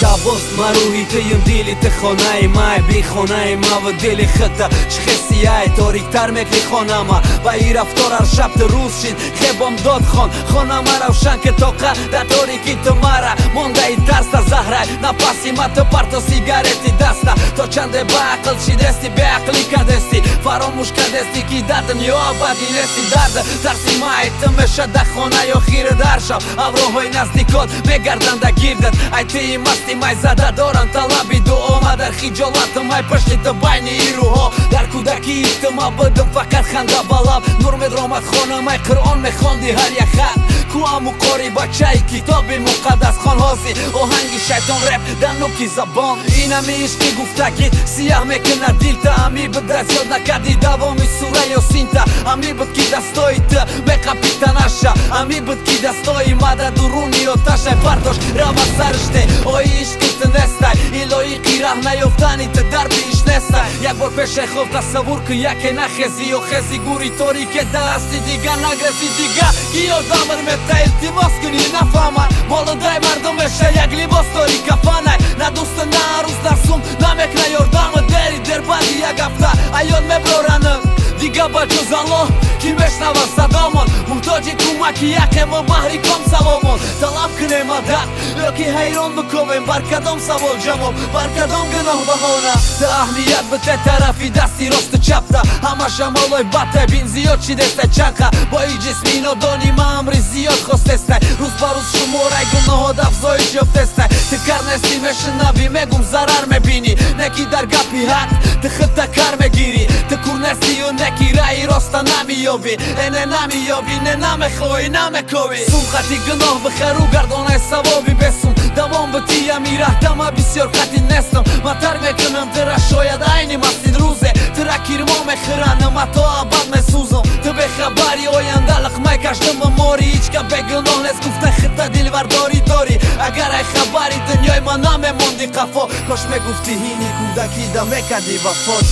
شابوس مروهی تیم دیلی تخونای مای بی خونای ما و دلی خطا چه خسی های تاریک تر مکلی خونما با ای رفتار هر شب تو روز شید خیبام داد خونما روشن که توقع در تاریکی تو مرا مونده ای ترس در زهره نپاسی ما تو پرتو سیگارتی دسته تو چنده با عقل شیدستی به عقلی کدستی فراموش کدستی کی دادن یا آبادی نستی درد ترسی مای تمشه ده خونه یا خیره در شب ابروهای نزدیکات میگردن ده گیردت ای تی مستی مای زده دارن طلبی دو ما در خیجالت مای پشتی تو بین ایروها در کودکی ما بدم فقط خنده بلاب نور مدرامت خانه مای قرآن میخوندی هر یک خط کوام و قاری با چای کتاب مقدس خان هازی آهنگی شیطان رپ در نوکی زبان اینمی عشقی گفته که سیاه میکنه دیل تا امی بد رزیاد نکردی دوامی سوره یا سینتا امی بد کی دستای تا بقپیتا نشه امی بد کی دستای ماده درونی و تشه برداشت روا سرشته آی عشقی تنسته ایلایی قیره نیفتانی تا در بیش نسته یک بار پیش خوب تصور که یکی نخزی و خزی گوری طوری که دستی دیگه نگرزی دیگه گیو دامر متا التماس کنی نفهمه مالدای مردم بشه یک لباس داری کفانه نه دوست نه عروس نه سوم نمکنه یردام دری در بعدی یک هفته ایان مبرورنم دیگه با جز الله کی بشنوه صدامون محتاجی کمکی یکم و بحری کم سوامون طلب کنه مدد یکی حیران بکنیم بر کدام سوال جواب بر کدام گناه بهانه تا اهمیت به ته طرفی دستی راست چپته همه شمالای بطه بین زیاد چی دسته چنخه با ای جسمی نادانی ما امری زیاد خوستسته روز با روز شماره گناهات افزای جفتسته تکر نستی مشنوی مگم ضرر میبینی نکی در گپی حق تخطه کار میگیری تکور نستی و نکی رای راست نمیابی اینه نمیابی نه نمیخوای نمیکوی سوم خطی گناه بخرو گردانه ثوابی بسون دوام بتی امیره دما بسیار خطی نستم ما تر میکنم ترا شاید عینی مستین روزه ترا کیرما میخرن ما تو آباد میسوزم تو به خبری آینده لقمه کشتم ماری هیچ که به گناه نست گفته خطه دل ورداری داری اگر ای خبری دنیای ما نمیموندی قفا کاش میگفتی هینی کودکی دمه کدی وفات